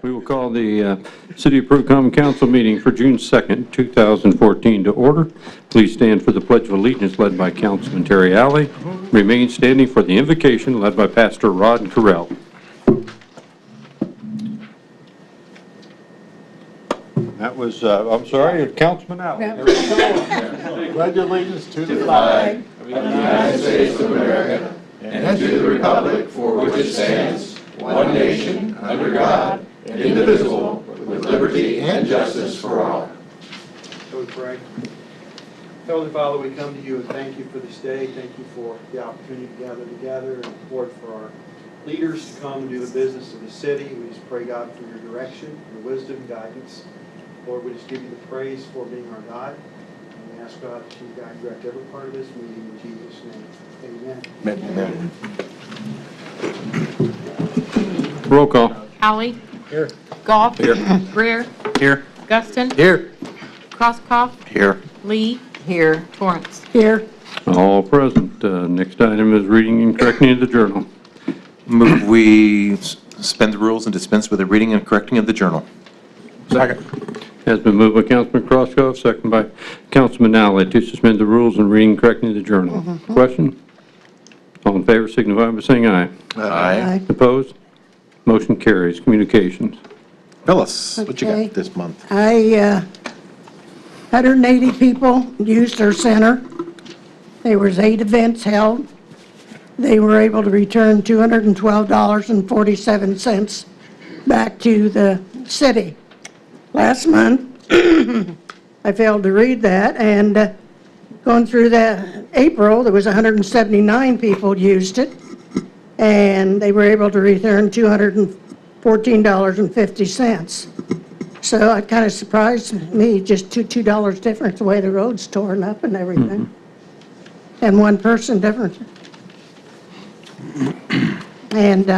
We will call the City Approved Common Council meeting for June 2nd, 2014 to order. Please stand for the Pledge of Allegiance led by Councilman Terry Alley. Remain standing for the invocation led by Pastor Rod Carell. That was, I'm sorry, Councilman Alley. Pledge allegiance to the flag of the United States of America and to the republic for which it stands, one nation, under God, indivisible, with liberty and justice for all. Shall we pray? Heavenly Father, we come to you and thank you for this day. Thank you for the opportunity to gather together, and Lord, for our leaders to come and do the business of the city. We just pray, God, for your direction, your wisdom, guidance. Lord, we just give you the praise for being our God. And we ask, God, that you guide and direct every part of this meeting in Jesus' name. Amen. Amen. Roll call. Alley. Here. Goff. Here. Greer. Here. Guston. Here. Crosskoff. Here. Lee. Here. Torrance. Here. All present. Next item is reading and correcting of the journal. Move we suspend the rules and dispense with the reading and correcting of the journal. Second. Has been moved by Councilman Crosskoff, second by Councilman Alley to suspend the rules and reading and correcting of the journal. Question? All in favor signify by saying aye. Aye. Opposed? Motion carries. Communications. Phyllis, what you Okay. got this month? 180 people used their center. There was 8 events held. They were able to return $212.47 back to the city. Last month, I failed to read that, and going through that April, there was 179 people used it, and they were able to return $214.50. So it kind of surprised me, just $2 difference, the way the road's torn up and everything. And one person difference. And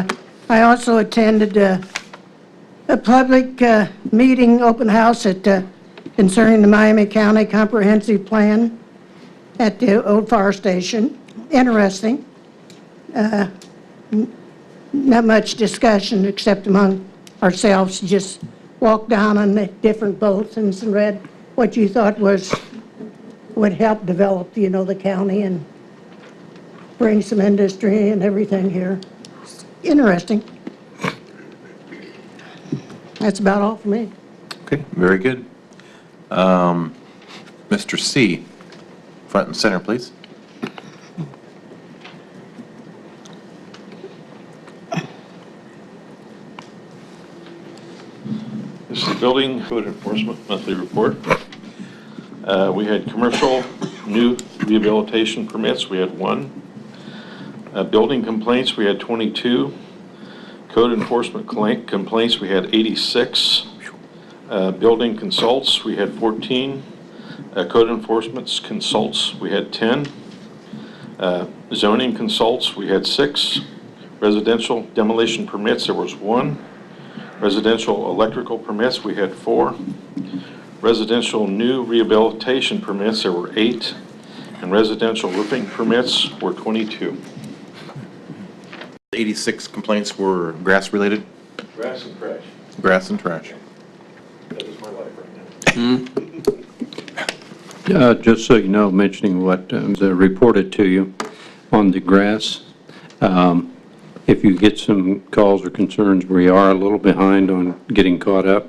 I also attended a public meeting, open house concerning the Miami County Comprehensive Plan at the old fire station. Interesting. Not much discussion except among ourselves. Just walked down on the different boats and read what you thought would help develop, the county and bring some industry and everything here. Interesting. That's about all for me. Okay, very good. Mr. C, front and center, please. This is the Building Code Enforcement Monthly Report. We had commercial new rehabilitation permits, we had 1. Building complaints, we had 22. Code enforcement complaints, we had 86. Building consults, we had 14. Code enforcement consults, we had 10. Zoning consults, we had 6. Residential demolition permits, there was 1. Residential electrical permits, we had 4. Residential new rehabilitation permits, there were 8. And residential roofing permits were 22. 86 complaints were grass-related? Grass and trash. Grass and trash. That is my life right now. Just so you know, mentioning what was reported to you on the grass, if you get some calls or concerns, we are a little behind on getting caught up.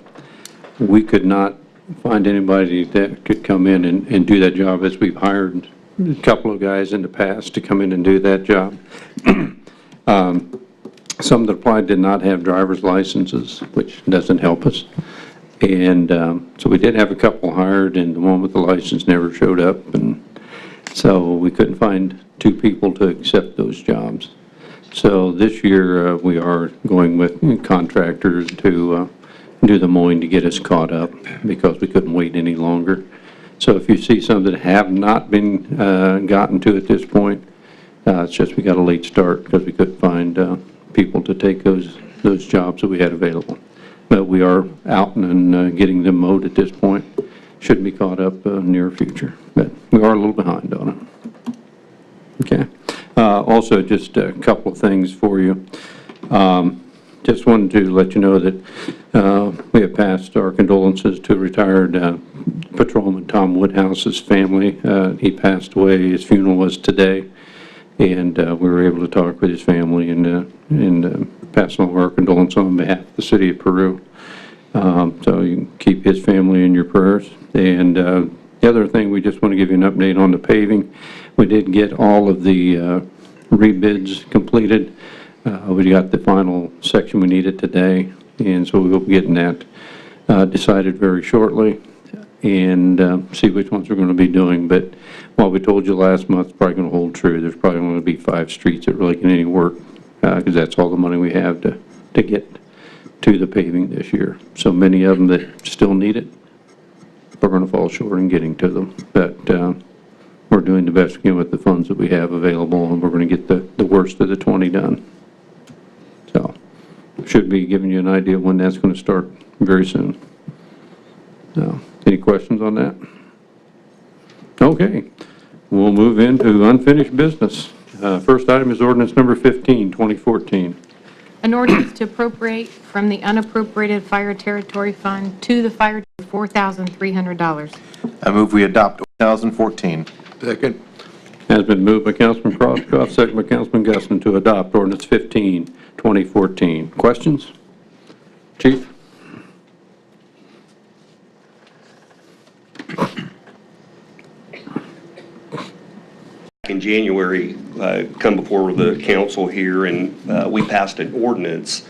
We could not find anybody that could come in and do that job, as we've hired a couple of guys in the past to come in and do that job. Some that applied did not have driver's licenses, which doesn't help us. And so we did have a couple hired, and the one with the license never showed up. And so we couldn't find 2 people to accept those jobs. So this year we are going with contractors to do the mowing to get us caught up, because we couldn't wait any longer. So if you see some that have not been gotten to at this point, it's just we got a late start because we couldn't find people to take those jobs that we had available. But we are out and getting them mowed at this point. Shouldn't be caught up near future, but we are a little behind on it. Okay. Also, just a couple of things for you. Just wanted to let you know that We have passed our condolences to retired Patrolman Tom Woodhouse's family. He passed away. His funeral was today, and we were able to talk with his family and pass on our condolences on behalf of the city of Peru. So you can keep his family in your prayers. And the other thing, we just want to give you an update on the paving. We did get all of the rebids completed. We got the final section we needed today, and so we will be getting that decided very shortly and see which ones we're going to be doing. But what we told you last month is probably going to hold true. There's probably going to be 5 streets that really can any work because that's all the money we have to get to the paving this year. So many of them that still need it, we're going to fall short in getting to them. But we're doing the best we can with the funds that we have available, and we're going to get the worst of the 20 done. So should be giving you an idea of when that's going to start very soon. So, any questions on that? Okay, we'll move into unfinished business. First item is ordinance number 15, 2014. An ordinance to appropriate from the unappropriated fire territory fund to the fire $4,300. I move we adopt 2014. Second. Has been moved by Councilman Crosskoff, second by Councilman Guston to adopt ordinance 15, 2014. Questions? Chief? In January, come before the council here, and we passed an ordinance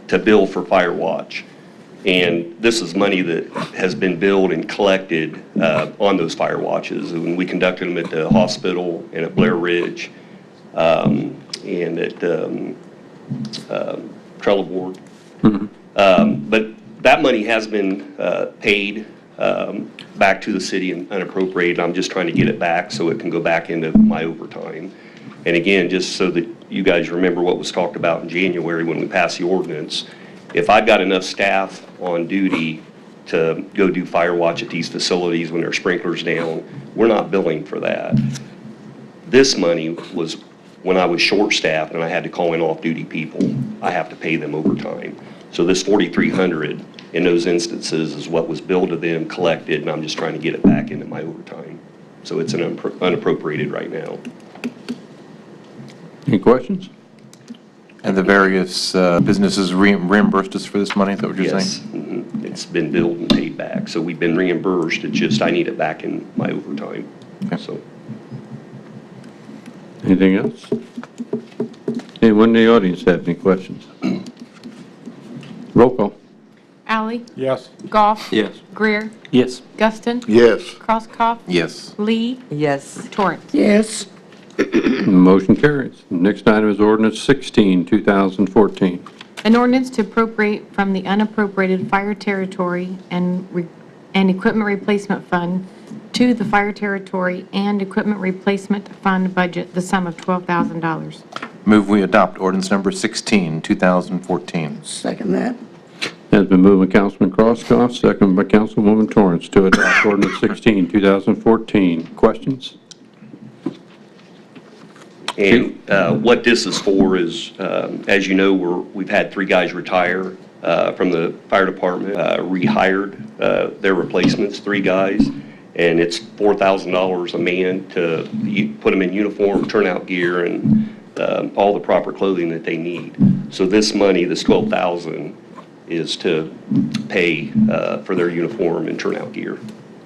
to bill for fire watch. And this is money that has been billed and collected on those fire watches. And we conducted them at the hospital and at Blair Ridge and at Trelleborg. But that money has been paid back to the city and unappropriated. I'm just trying to get it back so it can go back into my overtime. And again, just so that you guys remember what was talked about in January when we passed the ordinance, if I've got enough staff on duty to go do fire watch at these facilities when their sprinklers down, we're not billing for that. This money was when I was short-staffed and I had to call in off-duty people. I have to pay them overtime. So this $4,300 in those instances is what was billed to them, collected, and I'm just trying to get it back into my overtime. So it's an unappropriated right now. Any questions? And the various businesses reimbursed us for this money, is that what you're Yes, saying? it's been billed and paid back. So we've been reimbursed. It's just I need it back in my overtime. Okay. So. Anything else? Anyone in the audience have any questions? Roll call. Alley? Yes. Goff? Yes. Greer? Yes. Guston? Yes. Crosskoff? Yes. Lee? Yes. Torrance? Yes, Motion carries. Next item is ordinance 16, 2014. An ordinance to appropriate from the unappropriated fire territory and equipment replacement fund to the fire territory and equipment replacement fund budget the sum of $12,000. Move we adopt ordinance number 16, 2014. second that. Has been moved by Councilman Crosskoff, second by Councilwoman Torrance to adopt ordinance 16, 2014. Questions? And what this is for is, as you know, we've had 3 guys retire from the fire department, rehired their replacements, 3 guys, and it's $4,000 a man to put them in uniform, turnout gear, and all the proper clothing that they need. So this money, this $12,000, is to pay for their uniform and turnout gear.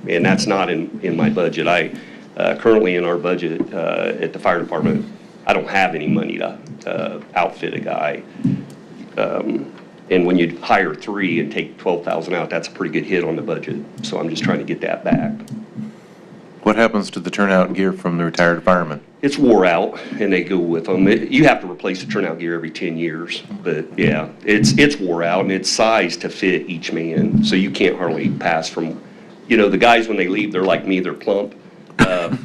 And that's not in my budget. Currently in our budget at the fire department, I don't have any money to outfit a guy. And when you hire 3 and take $12,000 out, that's a pretty good hit on the budget. So I'm just trying to get that back. What happens to the turnout gear from the retired firemen? It's wore out, and they go with them. You have to replace the turnout gear every 10 years, but yeah, it's wore out, and it's sized to fit each man, so you can't hardly pass from, the guys when they leave, they're like me, they're plump.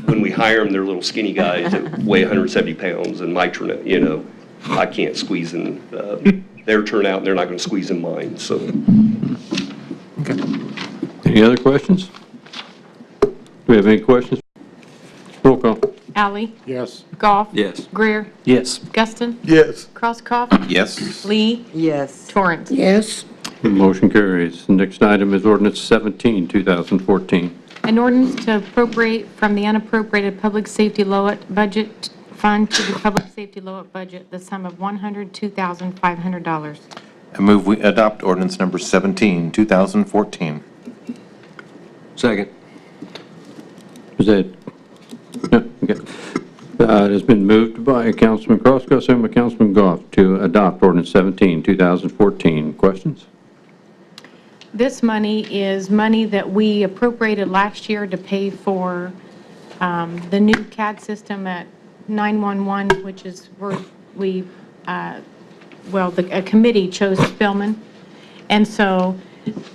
When we hire them, they're little skinny guys that weigh 170 pounds, and my turnout, I can't squeeze in their turnout, and they're not going to squeeze in mine, so. Any other questions? Do we have any questions? Roll call. Alley? Yes. Goff? Yes. Greer? Yes. Guston? Yes. Crosskoff? Yes. Lee? Yes. Torrance? Yes, Motion carries. The next item is ordinance 17, 2014. An ordinance to appropriate from the unappropriated public safety Lowett budget fund to the public safety Lowett budget the sum of $102,500. I move we adopt ordinance number 17, 2014. Second. Is that, no, okay. It has been moved by Councilman Crosco, second by Councilman Goff, to adopt ordinance 17, 2014. Questions? This money is money that we appropriated last year to pay for the new CAD system at 911, which is where we, a committee chose Spillman. And so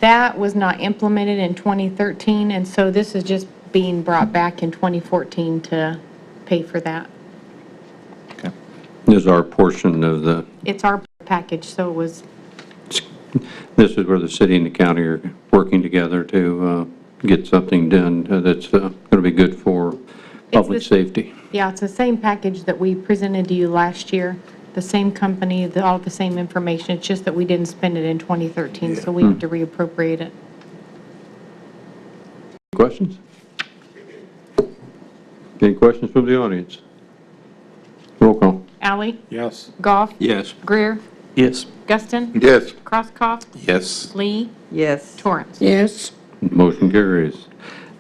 that was not implemented in 2013, and so this is just being brought back in 2014 to pay for that. Okay. This is our portion of the, It's our package, so it was, this is where the city and the county are working together to get something done that's going to be good for public the- safety. yeah, it's the same package that we presented to you last year, the same company, all the same information. It's just that we didn't spend it in 2013, so we have to reappropriate it. Questions? Any questions from the audience? Roll call. Ally? Yes. Goff? Yes. Greer? Yes. Guston? Yes. Crosskoff? Yes. Lee? Yes. Torrance? Yes, Motion carries.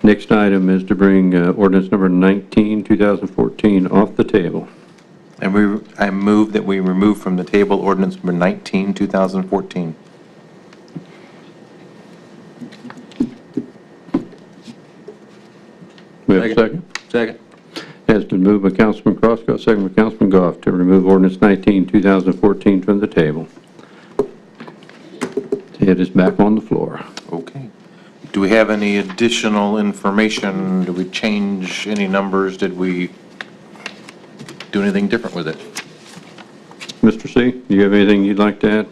Next item is to bring ordinance number 19, 2014 off the table. And I move that we remove from the table ordinance number 19, 2014. We have a second? Second. Has been moved by Councilman Crosco, second by Councilman Goff, to remove ordinance 19, 2014 from the table. It is back on the floor. Okay. Do we have any additional information? Did we change any numbers? Did we do anything different with it? Mr. C., do you have anything you'd like to add?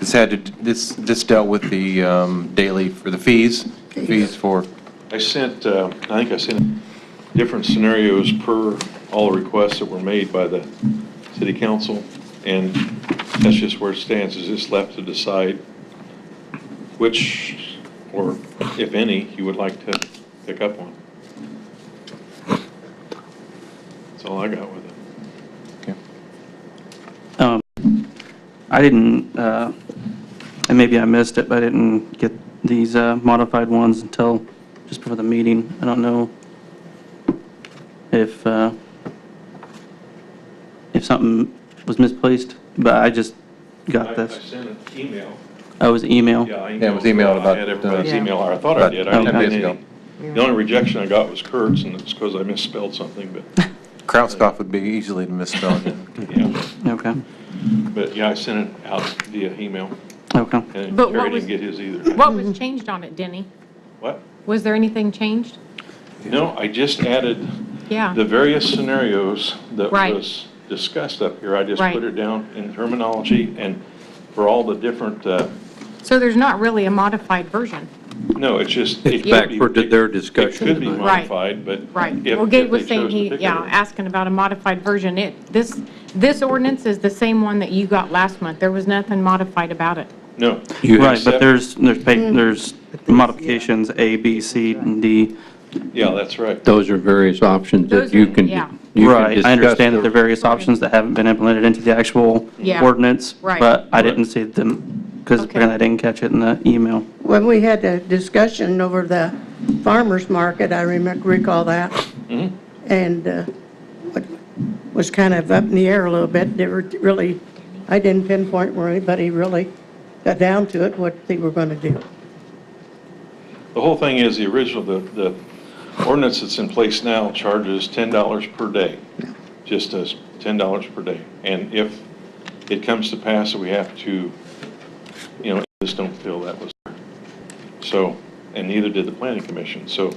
This dealt with the daily, for the fees for, I sent, I think I sent different scenarios per all the requests that were made by the city council, and that's just where it stands, is it's left to decide which, or if any, you would like to pick up on. That's all I got with it. I didn't, and maybe I missed it, but I didn't get these modified ones until just before the meeting. I don't know if something was misplaced, but I just got I this. sent an email. Oh, it was email? Yeah, it was emailed about, I had everybody's email, or I thought I about did. I 10 didn't days get ago. any. The only rejection I got was Kurt's, and it's because I misspelled something, but, Krauskopf would be easily misspelled. yeah. Okay, But, yeah, I sent it out via email, okay. and But what Terry was- didn't get his either. What was changed on it, Denny? What? Was there anything changed? No, I just added Yeah. the various scenarios that Right. was discussed up here. I just Right. put it down in terminology, and for all the different, So there's not really a modified version? no, it's just. It's it back could for be- their It discussion could be tonight. Right. modified, but. Right. if- Well, Gabe if was they saying chose to he, pick yeah, it. asking about a modified version. This ordinance is the same one that you got last month. There was nothing modified about it. No. Right, but Except- there's modifications A, B, C, and D. Yeah, that's right. Those are various options that Those you are- can yeah. Right, discuss. I understand that there are various options that haven't been implemented into the actual Yeah. ordinance. Right. But I didn't see them, because Okay. apparently I didn't catch it in the email. when we had a discussion over the farmer's market, I recall that. Mhm. And what was kind of up in the air a little bit. They were really, I didn't pinpoint where anybody really got down to it, what they were going to do. The whole thing is, the original, the ordinance that's in place now charges $10 per day, just as $10 per day. And if it comes to pass that we have to, just don't feel that was there. So, and neither did the planning commission, so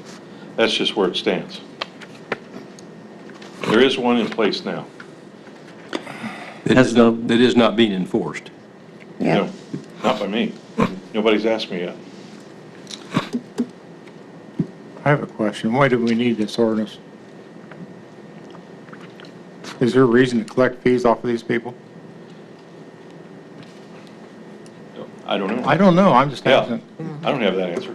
that's just where it stands. There is one in place now. That is not being enforced. Yeah. No, not by me. Nobody's asked me yet. I have a question. Why do we need this ordinance? Is there a reason to collect fees off of these people? I don't know. I don't know, I'm just Yeah, asking. I don't have that answer.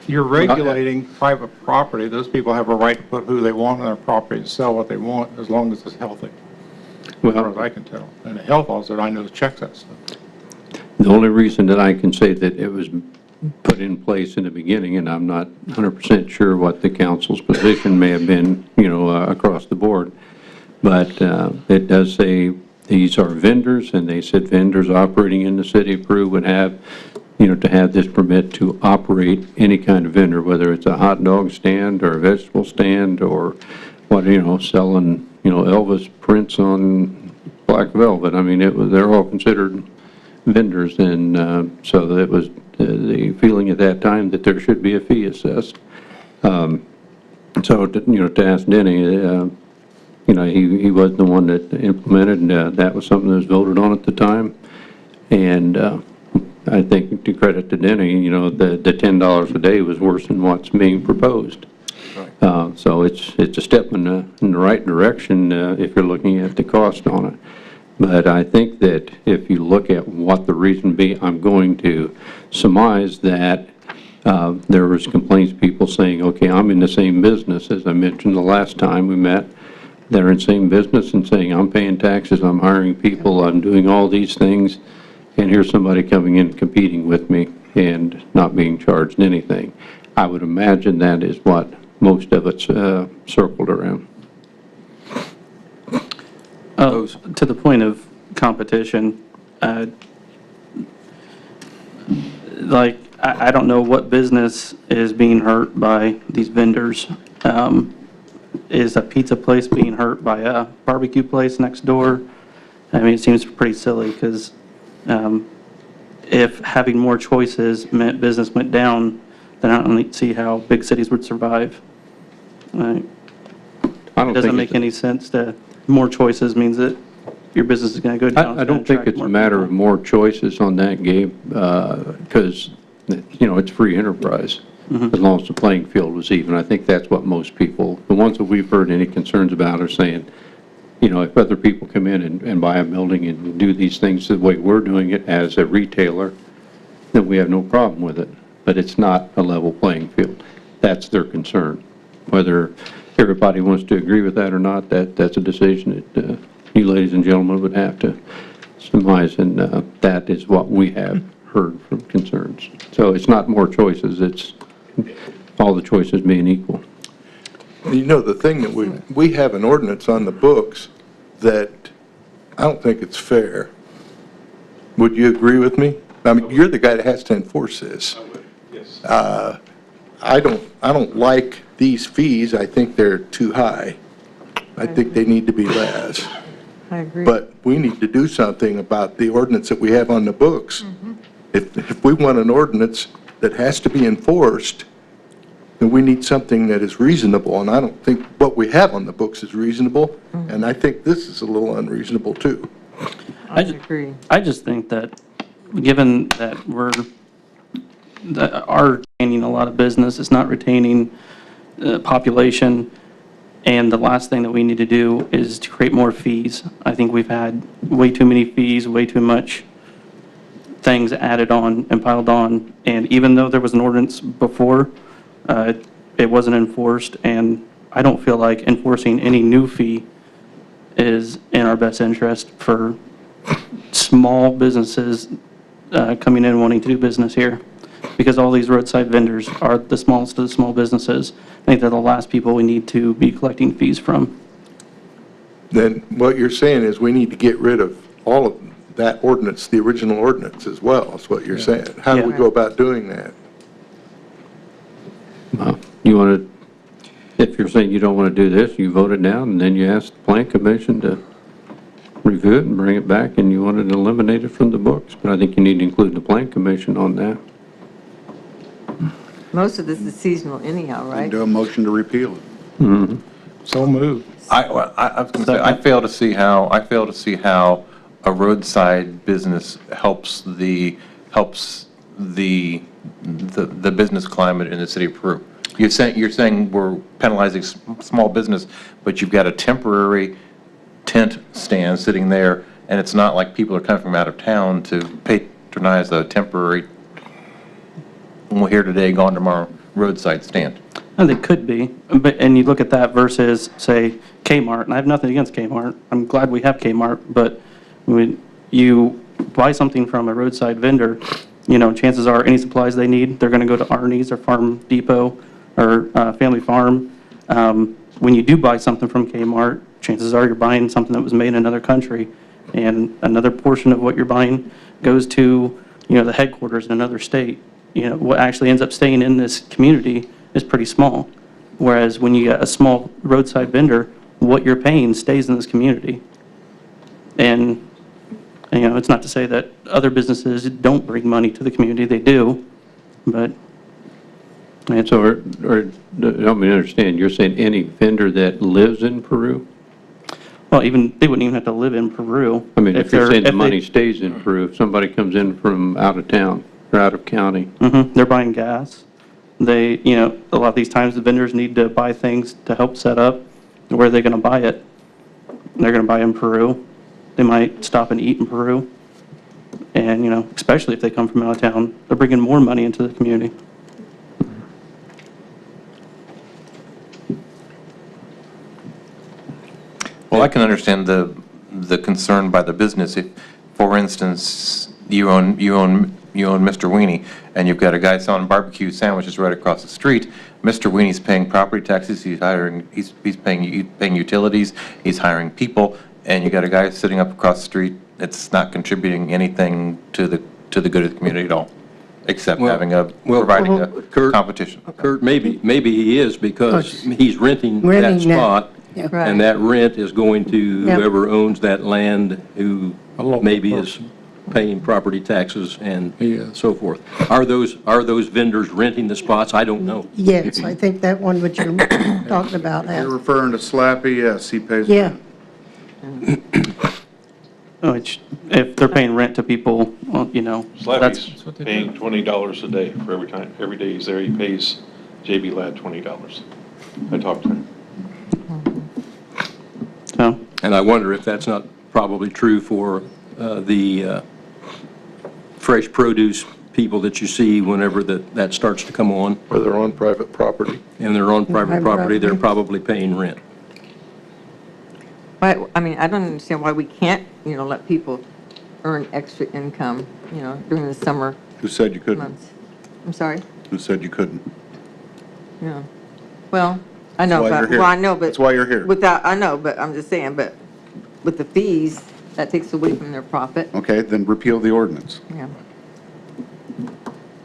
You're regulating private property. Those people have a right to put who they want on their property and sell what they want as long as it's healthy, as far as I can tell. And the health officer I know checks that stuff. The only reason that I can say that it was put in place in the beginning, and I'm not 100% sure what the council's position may have been, across the board, but it does say these are vendors, and they said vendors operating in the city of Peru would have, to have this permit to operate any kind of vendor, whether it's a hot dog stand or a vegetable stand or what, selling, Elvis prints on black velvet. I mean, they're all considered vendors, and so that was the feeling at that time that there should be a fee assessed. So, to ask Denny, he wasn't the one that implemented, and that was something that was voted on at the time. And I think, to credit to Denny, the $10 a day was worse than what's being proposed. So it's a step in the right direction if you're looking at the cost on it. But I think that if you look at what the reason be, I'm going to surmise that there was complaints, people saying, okay, I'm in the same business, as I mentioned the last time we met. They're in the same business and saying, I'm paying taxes, I'm hiring people, I'm doing all these things, and here's somebody coming in competing with me and not being charged anything. I would imagine that is what most of it's circled around. To the point of competition, I don't know what business is being hurt by these vendors. Is a pizza place being hurt by a barbecue place next door? I mean, it seems pretty silly because if having more choices meant business went down, then I don't see how big cities would survive. It doesn't make any sense to, more choices means that your business is going to go down. I don't think it's a matter of more choices on that, Gabe, because, it's free enterprise, as long as the playing field was even. I think that's what most people, the ones that we've heard any concerns about, are saying, if other people come in and buy a building and do these things the way we're doing it as a retailer, then we have no problem with it. But it's not a level playing field. That's their concern. Whether everybody wants to agree with that or not, that's a decision that you ladies and gentlemen would have to surmise, and that is what we have heard from concerns. So it's not more choices, it's all the choices being equal. The thing that we have an ordinance on the books that I don't think it's fair. Would you agree with me? I mean, you're the guy that has to enforce this. Yes. I don't like these fees. I think they're too high. I think they need to be less. I agree. But we need to do something about the ordinance that we have on the books. If we want an ordinance that has to be enforced, then we need something that is reasonable, and I don't think what we have on the books is reasonable, and I think this is a little unreasonable too. I agree. I just think that, given that are retaining a lot of business, it's not retaining population, and the last thing that we need to do is to create more fees. I think we've had way too many fees, way too much things added on and piled on, and even though there was an ordinance before, it wasn't enforced, and I don't feel like enforcing any new fee is in our best interest for small businesses coming in wanting to do business here, because all these roadside vendors are the smallest of the small businesses. I think they're the last people we need to be collecting fees from. Then what you're saying is we need to get rid of all of that ordinance, the original ordinance as well, is what you're saying. How do we go about doing that? You want to, if you're saying you don't want to do this, you vote it down, and then you ask the Plan Commission to review it and bring it back, and you want it eliminated from the books. But I think you need to include the Plan Commission on that. Most of this is seasonal anyhow, right? Do a motion to repeal it. So moved. I was going to say, I fail to see how a roadside business helps the business climate in the city of Peru. You're saying we're penalizing small business, but you've got a temporary tent stand sitting there, and it's not like people are coming from out of town to patronize a temporary, we're here today, gone tomorrow, roadside stand. And they could be, and you look at that versus, say, Kmart, and I have nothing against Kmart. I'm glad we have Kmart, but when you buy something from a roadside vendor, chances are any supplies they need, they're going to go to Arnie's or Farm Depot or Family Farm. When you do buy something from Kmart, chances are you're buying something that was made in another country, and another portion of what you're buying goes to, the headquarters in another state. What actually ends up staying in this community is pretty small. Whereas when you get a small roadside vendor, what you're paying stays in this community. And, it's not to say that other businesses don't bring money to the community, they do, but. So, or help me understand, you're saying any vendor that lives in Peru? Well, they wouldn't even have to live in Peru. I mean, if you're saying the if money stays in Peru, if somebody comes in from out of town or out of county. They're buying gas. They, a lot of these times the vendors need to buy things to help set up. Where are they going to buy it? They're going to buy in Peru. They might stop and eat in Peru. And, especially if they come from out of town, they're bringing more money into the community. Well, I can understand the concern by the business. If, for instance, you own Mr. Weenie, and you've got a guy selling barbecue sandwiches right across the street. Mr. Weenie's paying property taxes. He's paying utilities. He's hiring people, and you got a guy sitting up across the street that's not contributing anything to the good of the community at all, except providing a competition. Kurt, maybe he is because he's renting that Renting that. spot, Yeah. Right. and that rent is going to Yep. whoever owns that land, who maybe is paying property taxes and so forth. Are those vendors renting the spots? I don't know. Yes, I think that one which you're talking about You're has. referring to Slappy, yes, he pays. Yeah, Which, if they're paying rent to people, well, that's, Slappy's paying $20 a day for every day he's there, he pays JB Ladd $20. I talked to him. so. And I wonder if that's not probably true for the fresh produce people that you see whenever that starts to come on, Or they're on private property. and they're on private Private property, they're property. probably paying rent. I don't understand why we can't, let people earn extra income, during the summer Who said you couldn't? months. I'm sorry? Who said you couldn't? Yeah. Well, I know, That's why you're here. I know, but. That's why you're here. I know, but I'm just saying, but with the fees, that takes away from their profit. Okay, then repeal the ordinance. Yeah.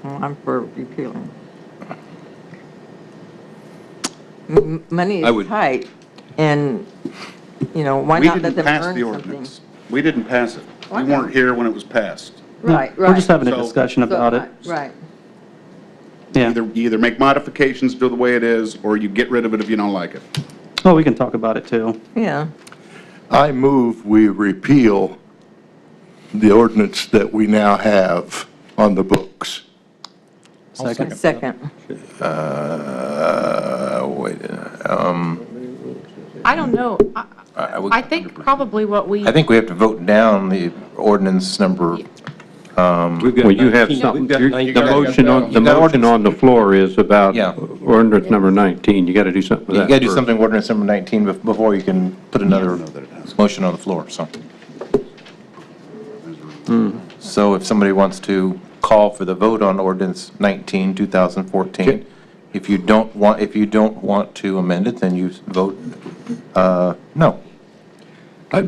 Well, I'm for repealing. Money I is would- tight, and, why We not let didn't them pass earn the something? ordinance. We didn't pass it. Why We not? weren't here when it was passed. Right, right. We're just having a So- discussion about it. Right. Yeah. You either make modifications to the way it is, or you get rid of it if you don't like it. Oh, we can talk about it too. Yeah. I move we repeal the ordinance that we now have on the books. Second. Second. Wait, I don't know. I think probably what we, I think we have to vote down the ordinance number, We've got Well, you have 19 something, we've got the 19 motion on, the You got motion on the floor is about Yeah. ordinance number 19. You got to do something with you that gotta do first. something with ordinance number 19 before you can put another motion on the floor, so. So if somebody wants to call for the vote on ordinance 19, 2014, if you don't want to amend it, then you vote, no. I'd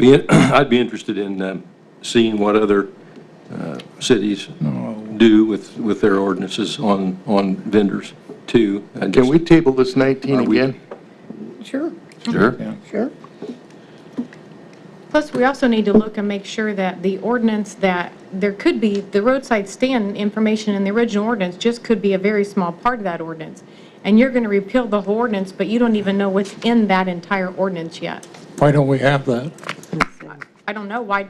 be interested in seeing what other cities do with their ordinances on vendors too. And Can just- we table this 19 Are we- again? sure, Sure. sure. plus we also need to look and make sure that the ordinance that, there could be, the roadside stand information in the original ordinance just could be a very small part of that ordinance. And you're going to repeal the whole ordinance, but you don't even know what's in that entire ordinance yet. Why don't we have that? I don't know why,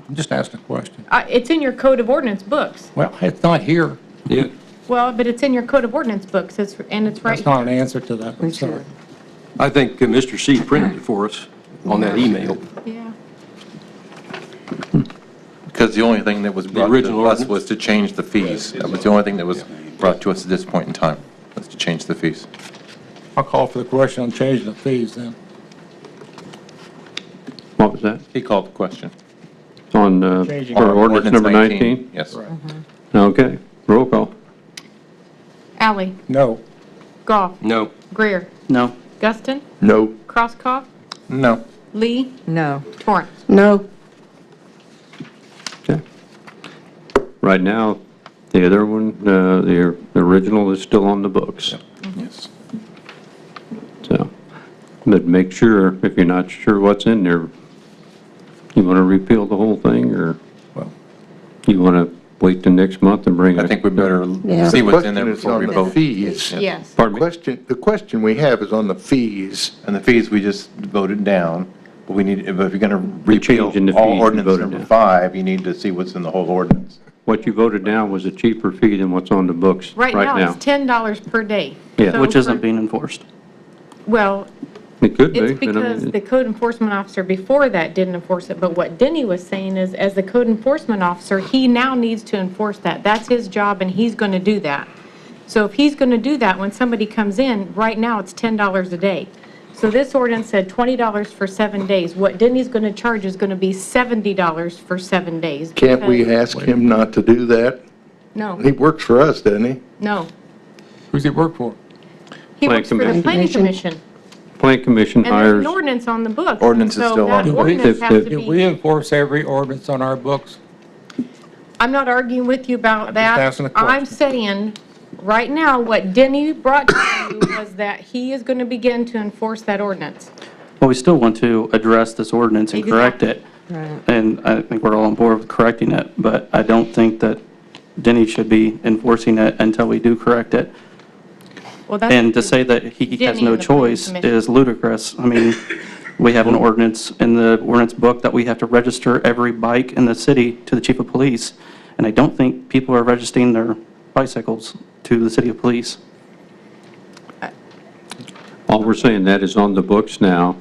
I'm just asking a question. it's in your code of ordinance books. Well, it's not here. Yeah, Well, but it's in your code of ordinance books, and it's right That's not an here. answer to that. I'm sorry. I think Mr. C printed it for us on that email. Yeah. Because the only thing that was brought original to us ordinance? was to change the fees. That was the only thing that was brought to us at this point in time, was to change the fees. I'll call for the question on changing the fees then. What was that? He called the question. On, Changing- for ordinance number 19? Yes. Okay, roll call. Ally, No. Goff, No. Greer, No. Guston, No. Crosskoff, No. Lee, No. Torrance. No, Okay. Right now, the other one, the original is still on the books. Yes. So, but make sure, if you're not sure what's in there, you want to repeal the whole thing, or you want to wait till next month and bring it? I think we better Yeah. see The what's in there question is before on we the vote. fees. Yes. Pardon me? The question we have is on the fees. And the fees, we just voted down, but we need, but if you're going to repeal changing the fees, all you ordinance voted number down. 5, you need to see what's in the whole ordinance. What you voted down was a cheaper fee than what's on the books Right now, it's $10 per day. Yeah. So Which isn't for- being enforced. Well, It could be. it's but I mean, because the code enforcement officer before that didn't enforce it, but what Denny was saying is, as the code enforcement officer, he now needs to enforce that. That's his job, and he's gonna do that. So if he's gonna do that, when somebody comes in, right now, it's $10 a day. So this ordinance said $20 for 7 days. What Denny's gonna charge is gonna be $70 for 7 days. Can't we because- ask him not to do that? No, He works for us, doesn't he? no. Who's he work for? He Plan works for the commission. planning commission, Plan commission and there's an hires, ordinance on the books. Ordinance is so still on that the books. ordinance has to If- Do be- we enforce every ordinance on our books? I'm not arguing with you about that. asking a I'm question. saying, right now, what Denny brought to you was that he is going to begin to enforce that ordinance. Well, we still want to address this ordinance and correct it. Right. And I think we're all on board with correcting it, but I don't think that Denny should be enforcing it until we do correct it. Well, that's. And to say that he has Denny no and the planning choice commission. is ludicrous. I mean, we have an ordinance in the ordinance book that we have to register every bike in the city to the chief of police, and I don't think people are registering their bicycles to the city of police. all we're saying, that is on the books now.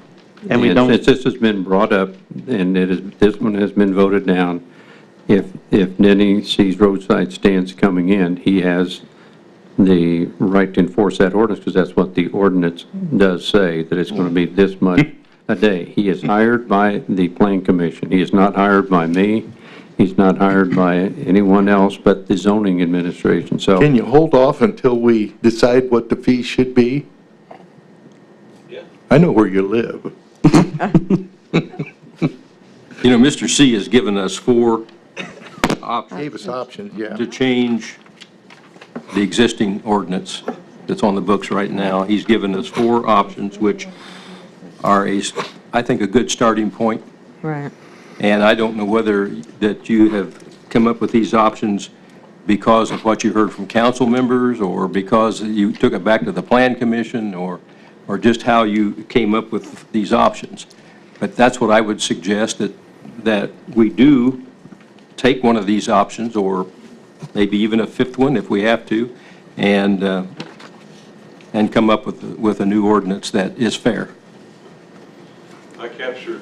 And we don't- Since this has been brought up, and this one has been voted down, if Denny sees roadside stands coming in, he has the right to enforce that ordinance, because that's what the ordinance does say, that it's going to be this much a day. He is hired by the Plan Commission. He is not hired by me. He's not hired by anyone else but the zoning administration, so. Can you hold off until we decide what the fee should be? Yeah. I know where you live. You know, Mr. C has given us 4 options Gave us options, yeah. to change the existing ordinance that's on the books right now. He's given us 4 options, which are, I think, a good starting point. Right. And I don't know whether that you have come up with these options because of what you heard from council members, or because you took it back to the Plan Commission, or just how you came up with these options. But that's what I would suggest, that we do take one of these options, or maybe even a 5th one if we have to, and come up with a new ordinance that is fair. I captured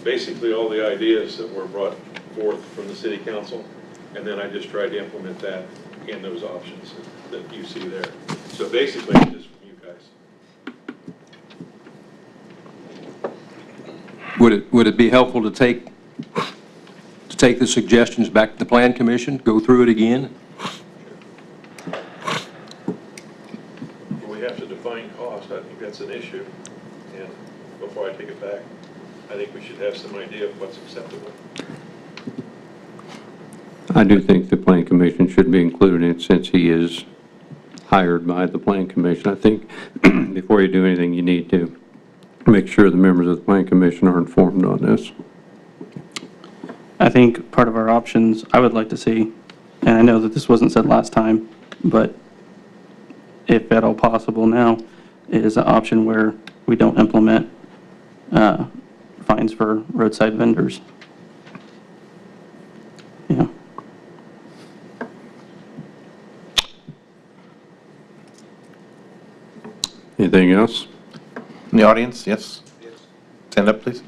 basically all the ideas that were brought forth from the city council, and then I just tried to implement that in those options that you see there. So basically, it's just from you guys. Would it be helpful to take the suggestions back to the Plan Commission, go through it again? But we have to define cost. I think that's an issue. And before I take it back, I think we should have some idea of what's acceptable. I do think the Plan Commission should be included in it, since he is hired by the Plan Commission. I think before you do anything, you need to make sure the members of the Plan Commission are informed on this. I think part of our options, I would like to see, and I know that this wasn't said last time, but if at all possible now, is an option where we don't implement fines for roadside vendors. Yeah. Anything else? In the audience, yes? Stand up, please.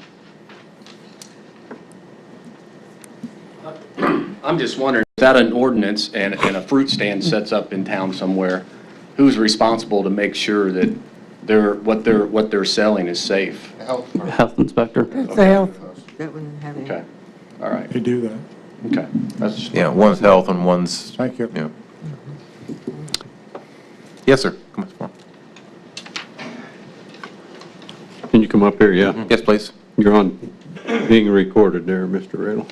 I'm just wondering, without an ordinance and a fruit stand sets up in town somewhere, who's responsible to make sure that what they're selling is safe? Health inspector. It's the health. That wouldn't have any. Okay, all right, They do that. okay. That's Yeah, one's health and one's, Thank you. yeah. Yes, sir. Come on. Can you come up here? Yeah. Yes, please. You're on, being recorded there, Mr. Riddle.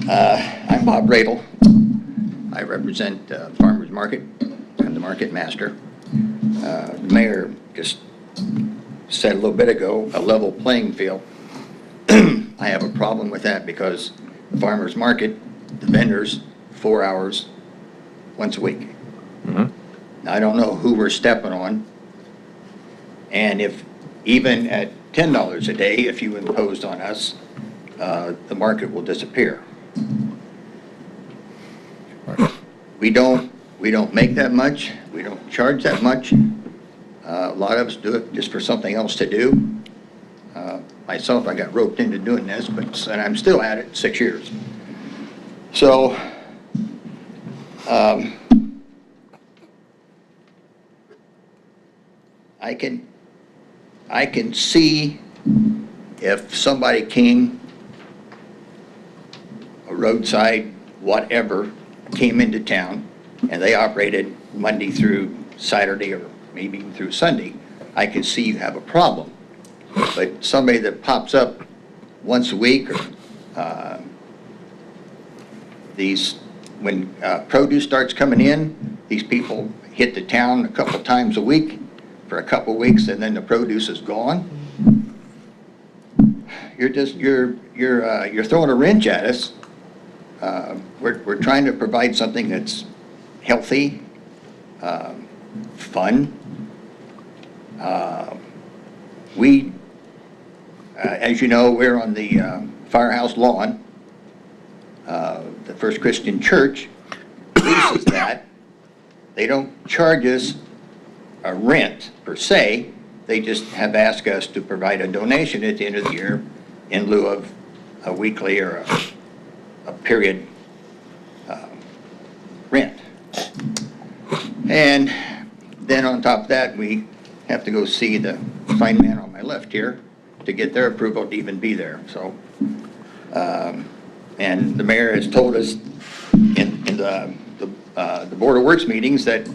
I'm Bob Radel. I represent Farmers Market. I'm the market master. The mayor just said a little bit ago, a level playing field. I have a problem with that because the farmers market, the vendors, 4 hours once a week. Now, I don't know who we're stepping on. And if even at $10 a day, if you imposed on us, the market will disappear. We don't make that much. We don't charge that much. A lot of us do it just for something else to do. Myself, I got roped into doing this, and I'm still at it 6 years. So, I can see if somebody came, a roadside, whatever, came into town, and they operated Monday through Saturday or maybe even through Sunday, I could see you have a problem. But somebody that pops up once a week, or when produce starts coming in, these people hit the town a couple times a week for a couple weeks, and then the produce is gone. You're throwing a wrench at us. We're trying to provide something that's healthy, fun. As you know, we're on the firehouse lawn. The First Christian Church leases that. They don't charge us a rent per se. They just have asked us to provide a donation at the end of the year in lieu of a weekly or a period rent. And then on top of that, we have to go see the fine man on my left here to get their approval to even be there. So, and the mayor has told us in the Board of Works meetings that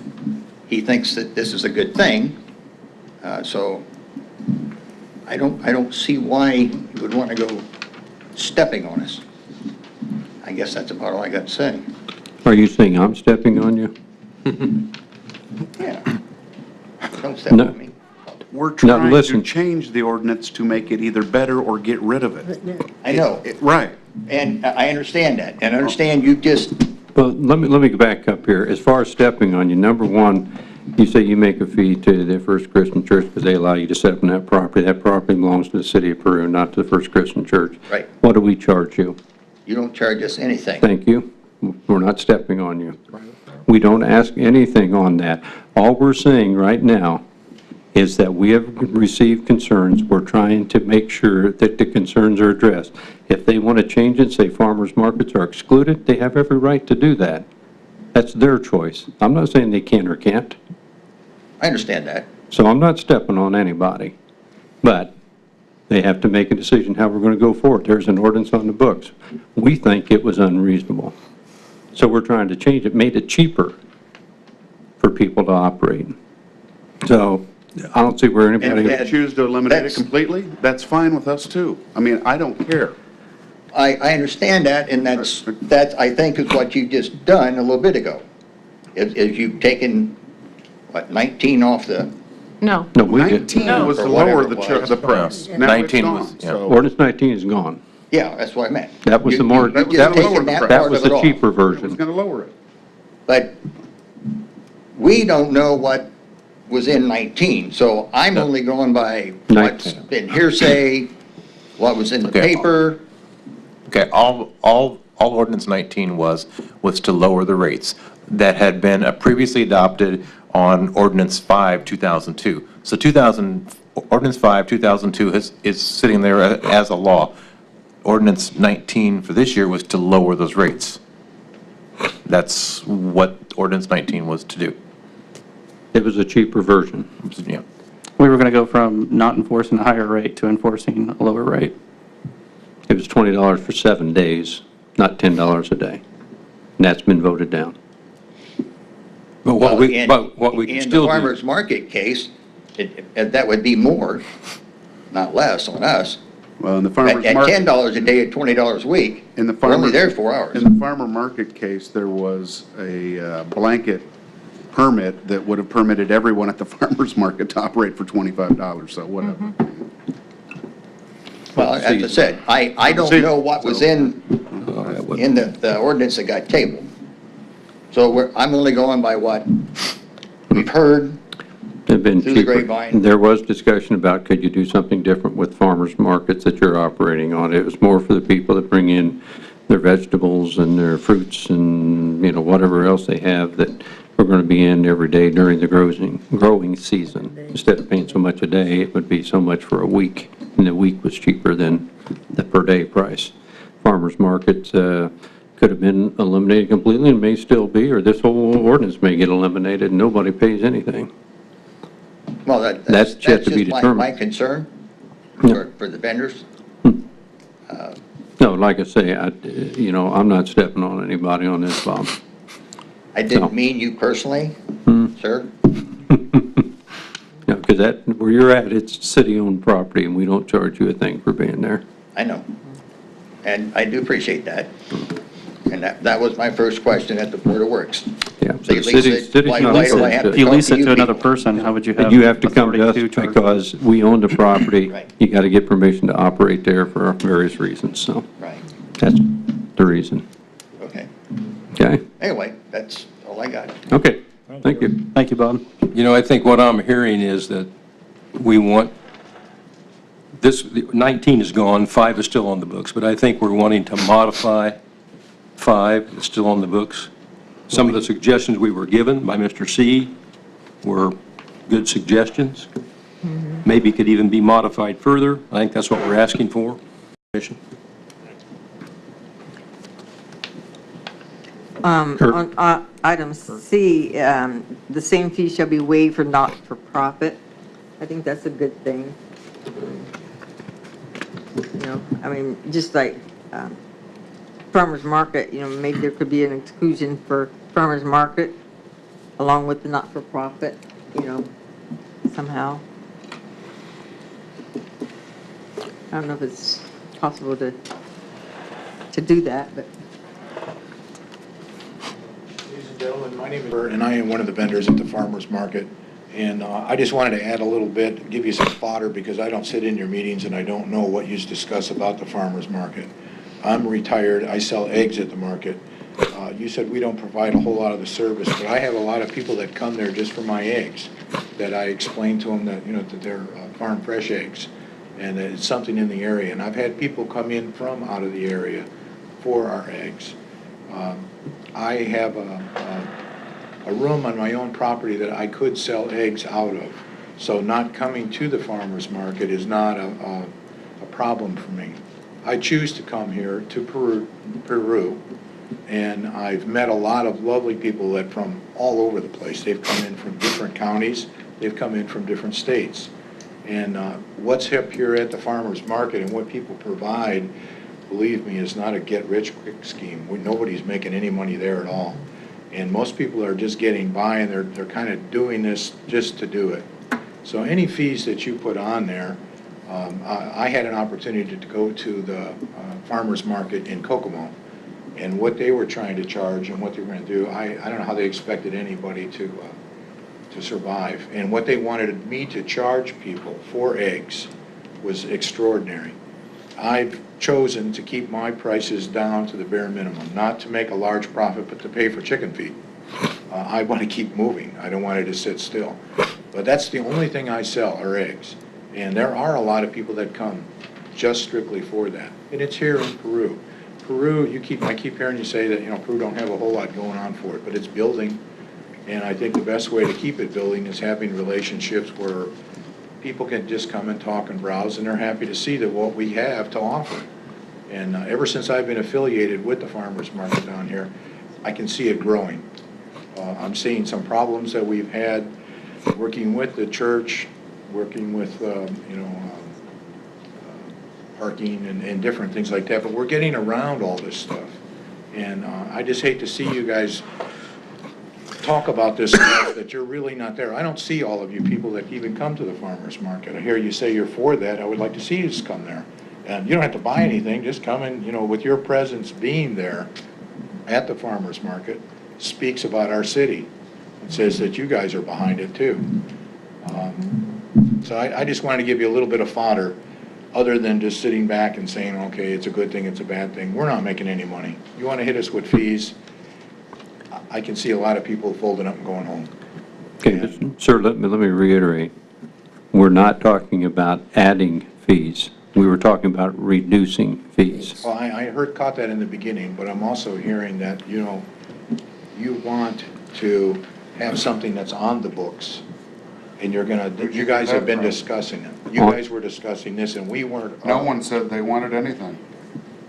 he thinks that this is a good thing. So I don't see why you would want to go stepping on us. I guess that's about all I got to say. Are you saying I'm stepping on you? Yeah. Don't step No. on me. We're trying listen. to change the ordinance to make it either better or get rid of it. I know, Right. and I understand that, and I understand you just, Well, let me go back up here. As far as stepping on you, number one, you say you make a fee to the First Christian Church because they allow you to set up on that property. That property belongs to the city of Peru, not to the First Christian Church. Right. What do we charge you? you don't charge us anything. Thank you. We're not stepping on you. We don't ask anything on that. All we're saying right now is that we have received concerns. We're trying to make sure that the concerns are addressed. If they want to change it, say farmers markets are excluded, they have every right to do that. That's their choice. I'm not saying they can or can't. I understand that. So I'm not stepping on anybody. But they have to make a decision how we're going to go forward. There's an ordinance on the books. We think it was unreasonable. So we're trying to change it, made it cheaper for people to operate. So I don't see where And anybody... if they choose to eliminate it That's- completely, that's fine with us too. I mean, I don't care. I understand that, and that's, I think, is what you just done a little bit ago. Is you've taken, what, 19 off the, No. No, we did. 19 was Or to whatever lower it was. the price. Yeah. Now it's 19 gone, was- yeah. so- Ordinance 19 is gone. yeah, that's what I meant. That was the more, You just that taken was, that that part was of it the off. cheaper It was version. going to lower it. But we don't know what was in 19, so I'm only going by what's 19. been hearsay, what was in the Okay. paper. Okay, all ordinance 19 was to lower the rates that had been previously adopted on ordinance 5, 2002. So Ordinance 5, 2002 is sitting there as a law. Ordinance 19 for this year was to lower those rates. That's what Ordinance 19 was to do. It was a cheaper version. Yeah. We were going to go from not enforcing a higher rate to enforcing a lower rate. It was $20 for 7 days, not $10 a day. And that's been voted down. But what we can In still the do, farmer's market case, that would be more, not less on us. Well, in the At farmer's market. $10 a day, at $20 a week, In the we're only farmer- there 4 hours. In the farmer market case, there was a blanket permit that would have permitted everyone at the farmer's market to operate for $25, so whatever. Well, as I said, I don't know what was in the ordinance that got tabled. So I'm only going by what we've heard. They've been Through the cheaper. grapevine. There was discussion about could you do something different with farmers markets that you're operating on. It was more for the people that bring in their vegetables and their fruits and, you know, whatever else they have that are going to be in every day during the growing season. Instead of paying so much a day, it would be so much for a week, and the week was cheaper than the per-day price. Farmers markets could have been eliminated completely and may still be, or this whole ordinance may get eliminated and nobody pays anything. Well, That's yet to be just determined. my concern Yeah. for the vendors. No, like I say, you know, I'm not stepping on anybody on this, Bob. I didn't mean you personally, sir. No, because where you're at, it's city-owned property, and we don't charge you a thing for being there. I know. And I do appreciate that. And that was my first question at the Board of Works. Yeah, so They the lease city's it, why not do I have to If you talk lease it you to another people? person, how would you have? But you have to come to us authority charge? because we own the property. Right. You got to get permission to operate there for various reasons, so Right, that's the reason. okay. Okay? Anyway, that's all I got. Okay, thank you. Thank you, Bob. you know, I think what I'm hearing is that we want, 19 is gone, 5 is still on the books, but I think we're wanting to modify 5, it's still on the books. Some of the suggestions we were given by Mr. C were good suggestions. Maybe could even be modified further. I think that's what we're asking for. Commission. On item C, the same fee shall be waived for not-for-profit. I think that's a good thing. You know, I mean, just like farmer's market, you know, maybe there could be an exclusion for farmer's market along with the not-for-profit, you know, somehow. I don't know if it's possible to do that, but. Ladies and gentlemen, my name is Bert, and I am one of the vendors at the farmer's market. And I just wanted to add a little bit, give you some fodder, because I don't sit in your meetings and I don't know what you discuss about the farmer's market. I'm retired, I sell eggs at the market. You said we don't provide a whole lot of the service, but I have a lot of people that come there just for my eggs, that I explain to them that, you know, that they're farm fresh eggs, and that it's something in the area. And I've had people come in from out of the area for our eggs. I have a room on my own property that I could sell eggs out of. So not coming to the farmer's market is not a problem for me. I choose to come here to Peru, and I've met a lot of lovely people that from all over the place. They've come in from different counties, they've come in from different states. And what's hip here at the farmer's market and what people provide, believe me, is not a get-rich-quick scheme. Nobody's making any money there at all. And most people are just getting by, and they're kind of doing this just to do it. So any fees that you put on there, I had an opportunity to go to the farmer's market in Kokomo, and what they were trying to charge and what they were going to do, I don't know how they expected anybody to survive. And what they wanted me to charge people for eggs was extraordinary. I've chosen to keep my prices down to the bare minimum, not to make a large profit, but to pay for chicken feed. I want to keep moving. I don't want it to sit still. But that's the only thing I sell are eggs. And there are a lot of people that come just strictly for that. And it's here in Peru. Peru, I keep hearing you say that, you know, Peru don't have a whole lot going on for it, but it's building. And I think the best way to keep it building is having relationships where people can just come and talk and browse, and they're happy to see that what we have to offer. And ever since I've been affiliated with the farmers market down here, I can see it growing. I'm seeing some problems that we've had working with the church, working with, parking and different things like that, but we're getting around all this stuff. And I just hate to see you guys talk about this stuff that you're really not there. I don't see all of you people that even come to the farmer's market. I hear you say you're for that. I would like to see you come there. And you don't have to buy anything, just come in, with your presence being there at the farmer's market speaks about our city. It says that you guys are behind it too. So I just wanted to give you a little bit of fodder, other than just sitting back and saying, okay, it's a good thing, it's a bad thing. We're not making any money. You want to hit us with fees, I can see a lot of people folding up and going home. Okay, sir, let me reiterate. We're not talking about adding fees. We were talking about reducing fees. Well, I caught that in the beginning, but I'm also hearing that, you want to have something that's on the books, and you guys have been discussing it. You guys were discussing this, and we weren't. No one said they wanted anything.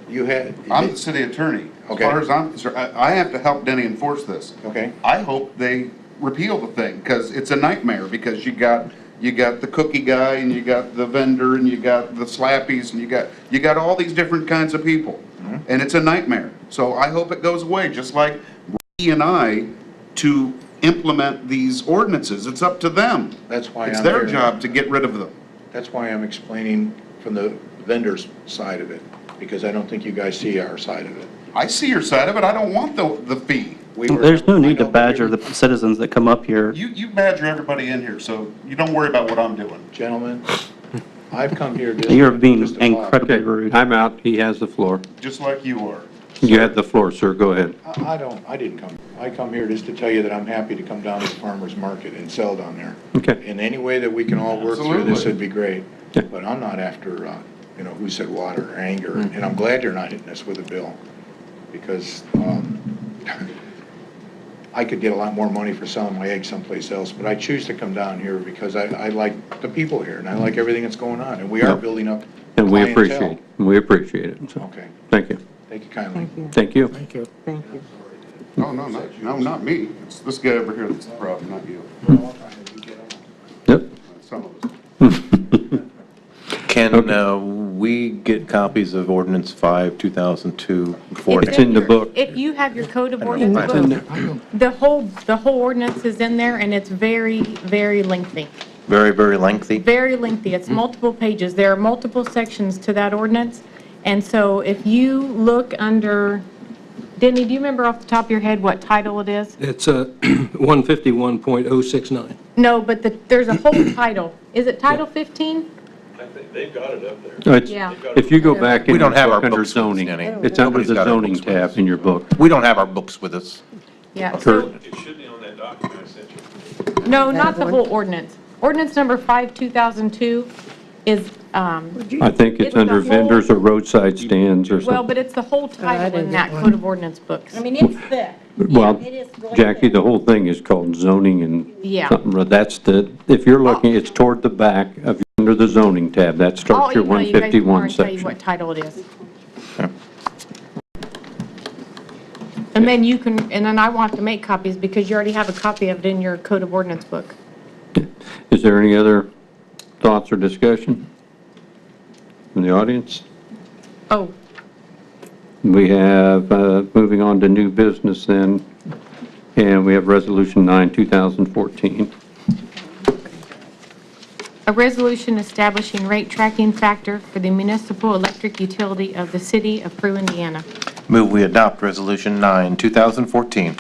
You had. I'm the city attorney. As far as I'm concerned, I have to help Denny enforce this. Okay. I hope they repeal the thing, because it's a nightmare, because you got the cookie guy, and you got the vendor, and you got the slappies, and you got all these different kinds of people. And it's a nightmare. So I hope it goes away, just like Ricky and I, to implement these ordinances. It's up to them. That's why it's I'm their here. job to get rid of them. That's why I'm explaining from the vendor's side of it, because I don't think you guys see our side of it. I see your side of it. I don't want the fee. There's no need to badger the citizens that come up here. You badger everybody in here, so you don't worry about what I'm doing. Gentlemen, I've come here just. You're being just to talk. incredibly rude. I'm out. He has the floor. Just like you are. You have the floor, sir. Go ahead. I didn't come. I come here just to tell you that I'm happy to come down to the farmer's market and sell down there. Okay. In any way that we can all work through this, Absolutely. would be great. Yeah. But I'm not after, who said what or anger, and I'm glad you're not hitting us with a bill, because I could get a lot more money for selling my eggs someplace else, but I choose to come down here because I like the people here, and I like everything that's going on, and we are building up And we clientele. appreciate it. So, Okay, thank you. thank you kindly. Thank you. Thank you. Thank you. No, not me. It's this guy over here that's the problem, not you. Yep. Some of us. Can we get copies of Ordinance 5, 2002 before It's in the book. If you have your code of I don't ordinance know. book, the whole ordinance is in there, and it's very, very lengthy. Very, very lengthy? Very lengthy. It's multiple pages. There are multiple sections to that ordinance. And so if you look under, Denny, do you remember off the top of your head what title it is? It's 151.069. No, but there's a whole title. Is it Title 15? I think they've got it up there. No, it's- Yeah. If you go back We in don't your have our book under books with us, zoning, Denny. it's under Nobody's the got our zoning books with tab us. in your book. We don't have our books with us. Yeah. Kurt. So, It should be on that document I sent you. no, not the whole ordinance. Ordinance number 5, 2002 is, I think it's the under whole- vendors or roadside stands or well, something. but it's the whole title in didn't that get one. Code of Ordinance books. I mean, it's thick. Well, It is really Jackie, thick. the whole thing is called zoning and Yeah. something, that's if you're looking, it's toward the back of, under the zoning tab, that I'll starts your email you guys tomorrow 151 and tell you section. what title it is. And then you can, and then I want to make copies because you already have a copy of it in your Code of Ordinance book. Is there any other thoughts or discussion from the audience? Oh, We have, moving on to new business then, and we have Resolution 9, 2014. a resolution establishing rate tracking factor for the municipal electric utility of the city of Prue, Indiana. Move we adopt Resolution 9, 2014.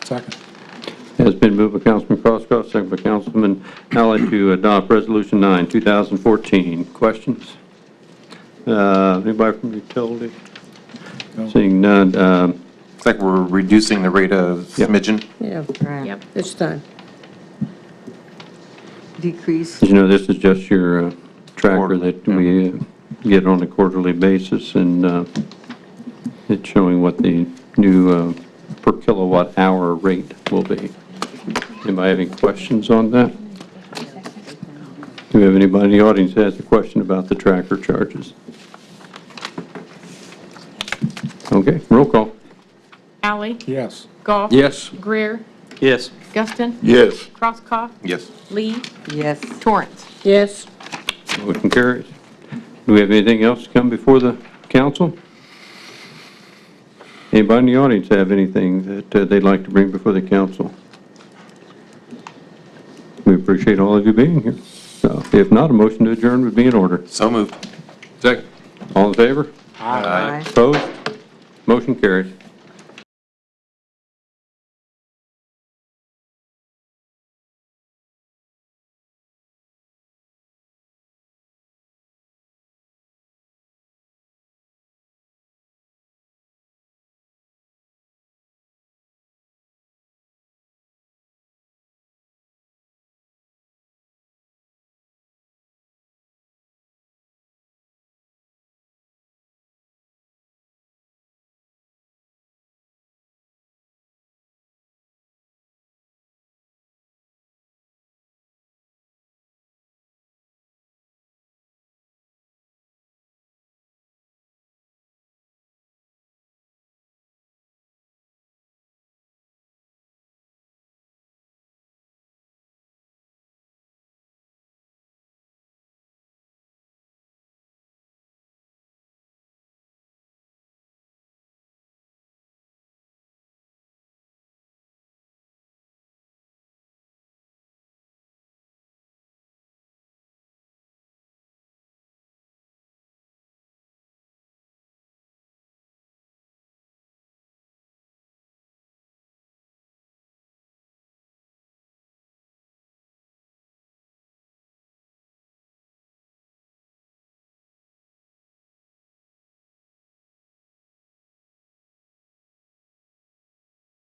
Second. Has been moved by Councilman Crosskreutz, second by Councilman Allen to adopt Resolution 9, 2014. Questions? Anybody from utility? No. Seeing none, Looks like we're reducing the rate of smidgen. Yeah, Right. Yep. it's done. Decrease. as you know, this is just your tracker that we get on a quarterly basis, and it's showing what the new per kilowatt hour rate will be. Anybody have any questions on that? Do we have anybody in the audience that has a question about the tracker charges? Okay, roll call. Alley? Yes. Goff? Yes. Greer? Yes. Guston? Yes. Crosskoff? Yes. Lee? Yes. Torrance? Yes. Motion carries. Do we have anything else to come before the council? Anybody in the audience have anything that they'd like to bring before the council? We appreciate all of you being here. So if not, a motion to adjourn would be in order. So moved. Second. All in favor? Aye. Opposed? Motion carries.